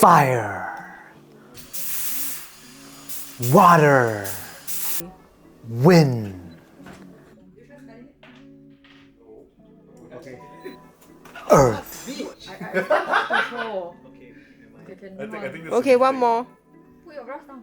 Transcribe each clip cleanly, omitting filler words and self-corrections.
Fire, water, wind, earth. Control. Okay, one more. Put your brush down.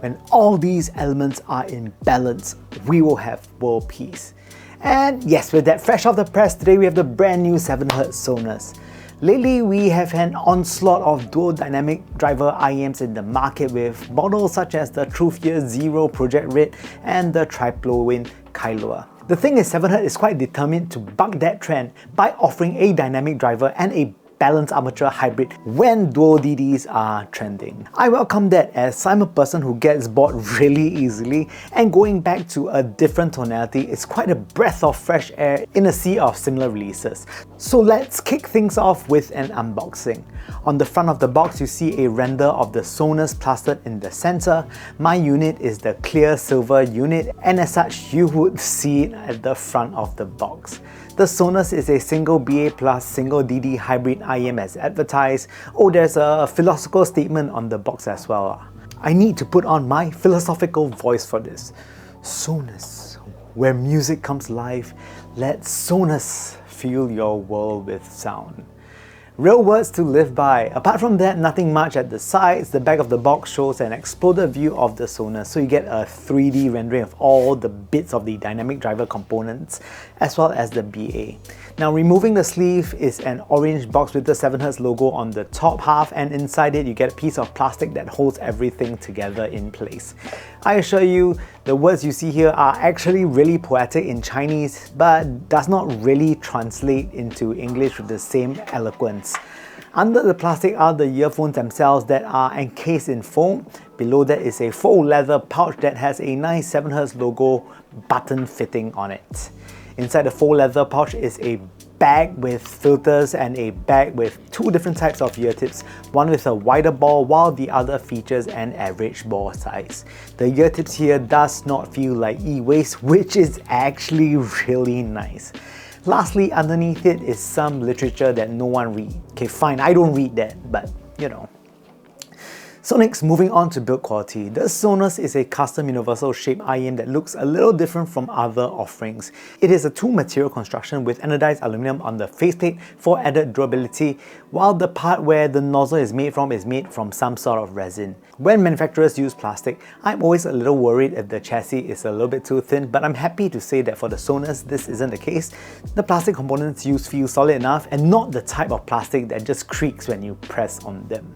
When all these elements are in balance, we will have world peace. And yes, with that fresh off the press, today we have the brand new 7hz Sonus. Lately, we have an onslaught of dual dynamic driver IEMs in the market with models such as the Truthear Zero Project Red and the Treble Kailua. The thing is, 7hz is quite determined to buck that trend by offering a dynamic driver and a balanced armature hybrid when dual DDs are trending. I welcome that as I'm a person who gets bored really easily, and going back to a different tonality is quite a breath of fresh air in a sea of similar releases. So let's kick things off with an unboxing. On the front of the box, you see a render of the Sonus plastered in the center. My unit is the clear silver unit, and as such, you would see it at the front of the box. The Sonus is a single BA plus single DD hybrid IEM as advertised. Oh, there's a philosophical statement on the box as well. I need to put on my philosophical voice for this. Sonus, where music comes alive, let Sonus fill your world with sound. Real words to live by. Apart from that, nothing much at the sides. The back of the box shows an exploded view of the Sonus, so you get a 3D rendering of all the bits of the dynamic driver components as well as the BA. Now, removing the sleeve is an orange box with the 7hz logo on the top half, and inside it you get a piece of plastic that holds everything together in place. I assure you, the words you see here are actually really poetic in Chinese, but does not really translate into English with the same eloquence. Under the plastic are the earphones themselves that are encased in foam. Below that is a faux leather pouch that has a nice 7hz logo button fitting on it. Inside the faux leather pouch is a bag with filters and a bag with two different types of ear tips, one with a wider ball while the other features an average ball size. The ear tips here does not feel like e-waste, which is actually really nice. Lastly, underneath it is some literature that no one reads. Okay, fine, I don't read that, but you know. So next, moving on to build quality. The Sonus is a custom universal shape IEM that looks a little different from other offerings. It is a two-material construction with anodized aluminum on the faceplate for added durability, while the part where the nozzle is made from some sort of resin. When manufacturers use plastic, I'm always a little worried if the chassis is a little bit too thin, but I'm happy to say that for the Sonus, this isn't the case. The plastic components used feel solid enough and not the type of plastic that just creaks when you press on them.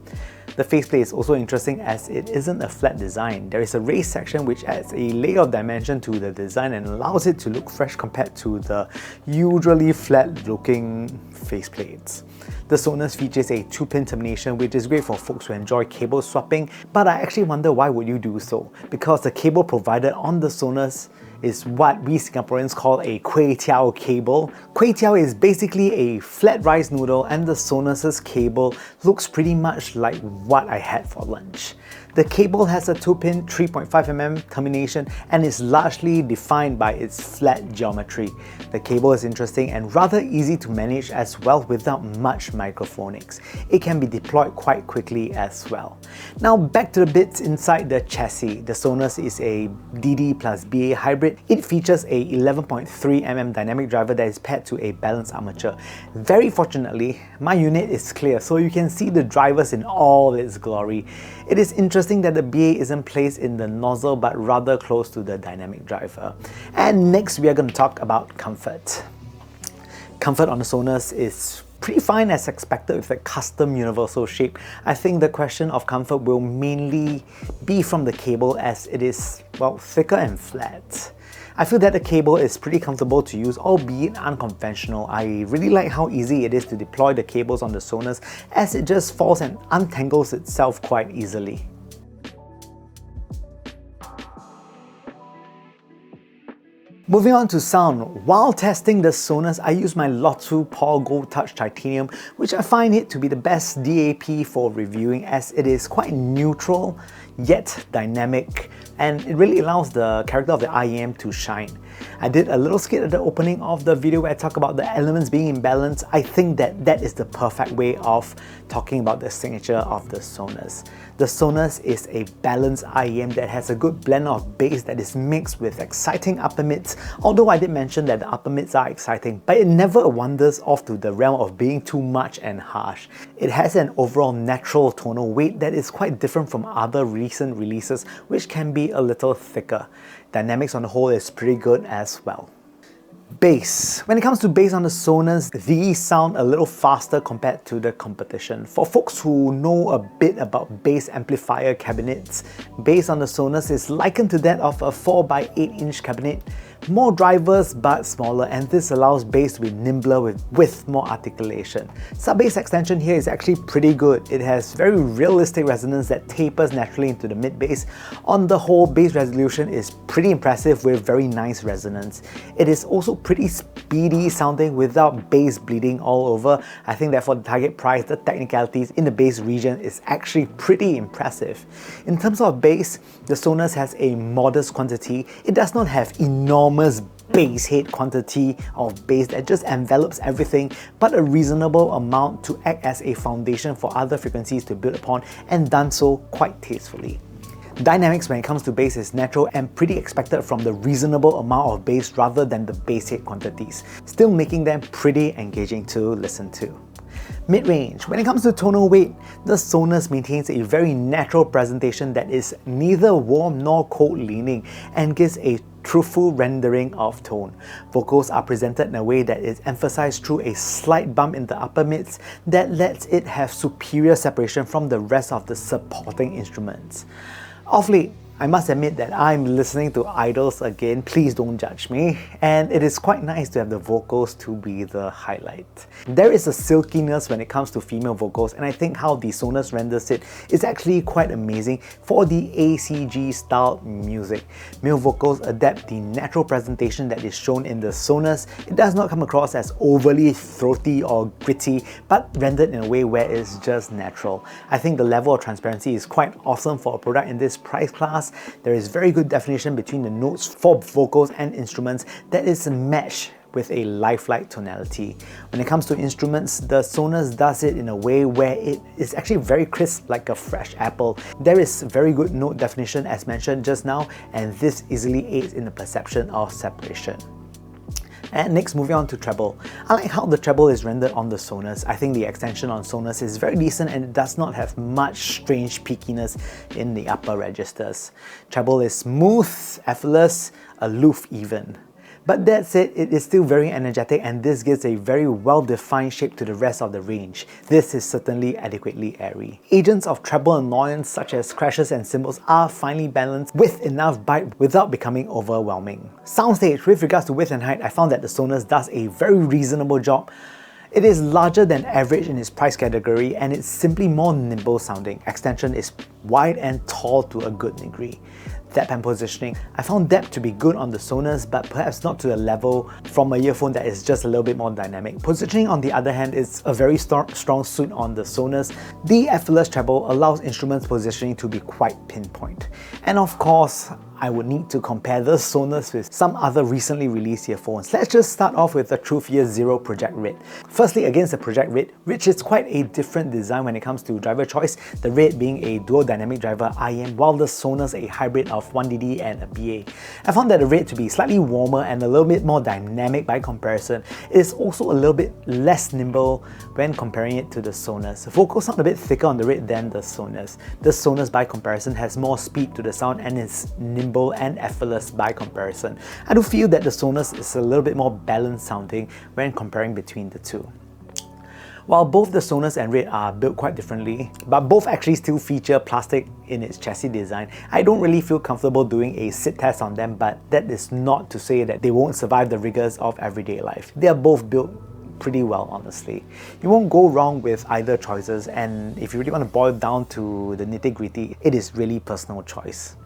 The faceplate is also interesting as it isn't a flat design. There is a raised section which adds a layer of dimension to the design and allows it to look fresh compared to the usually flat looking faceplates. The Sonus features a 2-pin termination, which is great for folks who enjoy cable swapping, but I actually wonder why would you do so? Because the cable provided on the Sonus is what we Singaporeans call a Kuay Teow cable. Kuay Teow is basically a flat rice noodle, and the Sonus's cable looks pretty much like what I had for lunch. The cable has a 2-pin 3.5mm termination and is largely defined by its flat geometry. The cable is interesting and rather easy to manage as well without much microphonics. It can be deployed quite quickly as well. Now back to the bits inside the chassis. The Sonus is a DD plus BA hybrid. It features a 11.3mm dynamic driver that is paired to a balanced armature. Very fortunately, my unit is clear, so you can see the drivers in all its glory. It is interesting that the BA isn't placed in the nozzle but rather close to the dynamic driver. And next we are going to talk about comfort. Comfort on the Sonus is pretty fine as expected with a custom universal shape. I think the question of comfort will mainly be from the cable as it is, well, thicker and flat. I feel that the cable is pretty comfortable to use, albeit unconventional. I really like how easy it is to deploy the cables on the Sonus as it just falls and untangles itself quite easily. Moving on to sound, while testing the Sonus, I used my Legato Paul Gold Touch Titanium, which I find it to be the best DAP for reviewing as it is quite neutral, yet dynamic, and it really allows the character of the IEM to shine. I did a little skit at the opening of the video where I talk about the elements being in balance. I think that is the perfect way of talking about the signature of the Sonus. The Sonus is a balanced IEM that has a good blend of bass that is mixed with exciting upper mids, although I did mention that the upper mids are exciting, but it never wanders off to the realm of being too much and harsh. It has an overall natural tonal weight that is quite different from other recent releases, which can be a little thicker. Dynamics on the whole is pretty good as well. Bass. When it comes to bass on the Sonus, these sound a little faster compared to the competition. For folks who know a bit about bass amplifier cabinets, bass on the Sonus is likened to that of a 4x8-inch cabinet. More drivers but smaller, and this allows bass to be nimbler with more articulation. Sub-bass extension here is actually pretty good. It has very realistic resonance that tapers naturally into the mid-bass. On the whole, bass resolution is pretty impressive with very nice resonance. It is also pretty speedy sounding without bass bleeding all over. I think that for the target price, the technicalities in the bass region is actually pretty impressive. In terms of bass, the Sonus has a modest quantity. It does not have enormous bass head quantity of bass that just envelops everything, but a reasonable amount to act as a foundation for other frequencies to build upon, and done so quite tastefully. Dynamics when it comes to bass is natural and pretty expected from the reasonable amount of bass rather than the bass head quantities, still making them pretty engaging to listen to. Mid-range. When it comes to tonal weight, the Sonus maintains a very natural presentation that is neither warm nor cold leaning and gives a truthful rendering of tone. Vocals are presented in a way that is emphasized through a slight bump in the upper mids that lets it have superior separation from the rest of the supporting instruments. Of late, I must admit that I'm listening to idols again, please don't judge me, and it is quite nice to have the vocals to be the highlight. There is a silkiness when it comes to female vocals, and I think how the Sonus renders it is actually quite amazing for the ACG style music. Male vocals adapt the natural presentation that is shown in the Sonus. It does not come across as overly throaty or gritty, but rendered in a way where it's just natural. I think the level of transparency is quite awesome for a product in this price class. There is very good definition between the notes for vocals and instruments that is matched with a lifelike tonality. When it comes to instruments, the Sonus does it in a way where it is actually very crisp like a fresh apple. There is very good note definition as mentioned just now, and this easily aids in the perception of separation. And next, moving on to treble. I like how the treble is rendered on the Sonus. I think the extension on Sonus is very decent and it does not have much strange peakiness in the upper registers. Treble is smooth, effortless, aloof even. But that said, it is still very energetic, and this gives a very well-defined shape to the rest of the range. This is certainly adequately airy. Agents of treble annoyance such as crashes and cymbals are finely balanced with enough bite without becoming overwhelming. Soundstage, with regards to width and height, I found that the Sonus does a very reasonable job. It is larger than average in its price category, and it's simply more nimble sounding. Extension is wide and tall to a good degree. Depth and positioning. I found depth to be good on the Sonus, but perhaps not to the level from a earphone that is just a little bit more dynamic. Positioning, on the other hand, is a very strong suit on the Sonus. The effortless treble allows instruments positioning to be quite pinpoint. And of course, I would need to compare the Sonus with some other recently released earphones. Let's just start off with the Truthear Zero Project Red. Firstly, against the Project Red, which is quite a different design when it comes to driver choice, the Red being a dual dynamic driver IEM, while the Sonus a hybrid of 1DD and a BA. I found that the Red to be slightly warmer and a little bit more dynamic by comparison. It is also a little bit less nimble when comparing it to the Sonus. The vocals sound a bit thicker on the Red than the Sonus. The Sonus by comparison has more speed to the sound and is nimble and effortless by comparison. I do feel that the Sonus is a little bit more balanced sounding when comparing between the two. While both the Sonus and Red are built quite differently, but both actually still feature plastic in its chassis design, I don't really feel comfortable doing a sit test on them, but that is not to say that they won't survive the rigors of everyday life. They are both built pretty well, honestly. You won't go wrong with either choices, and if you really want to boil down to the nitty-gritty, it is really personal choice.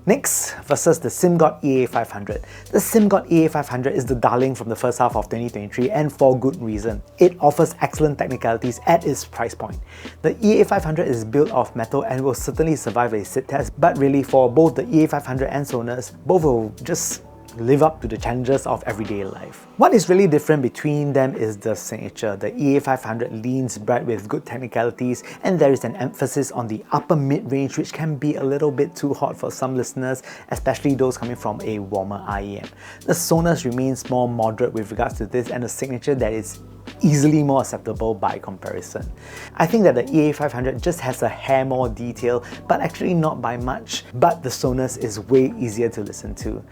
Next, versus the Simgot Ea500. The Simgot Ea500 is the darling from the first half of 2023, and for good reason. It offers excellent technicalities at its price point. The Ea500 is built of metal and will certainly survive a sit test, but really for both the Ea500 and Sonus, both will just live up to the challenges of everyday life. What is really different between them is the signature. The Ea500 leans bright with good technicalities, and there is an emphasis on the upper mid-range, which can be a little bit too hot for some listeners, especially those coming from a warmer IEM. The Sonus remains more moderate with regards to this, and a signature that is easily more acceptable by comparison. I think that the Ea500 just has a hair more detail, but actually not by much, but the Sonus is way easier to listen to.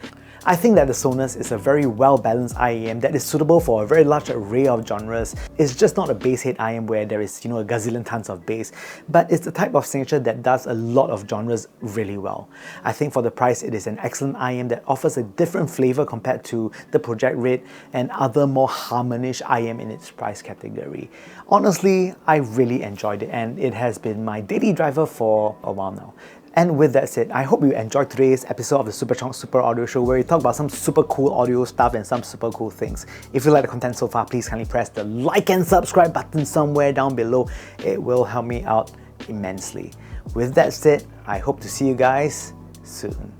I think that the Sonus is a very well-balanced IEM that is suitable for a very large array of genres. It's just not a bass head IEM where there is, a gazillion tons of bass, but it's the type of signature that does a lot of genres really well. I think for the price, it is an excellent IEM that offers a different flavor compared to the Project Red and other more harmonish IEM in its price category. Honestly, I really enjoyed it, and it has been my daily driver for a while now. And with that said, I hope you enjoyed today's episode of the Superchunk Super Audio Show, where we talk about some super cool audio stuff and some super cool things. If you like the content so far, please kindly press the like and subscribe button somewhere down below. It will help me out immensely. With that said, I hope to see you guys soon.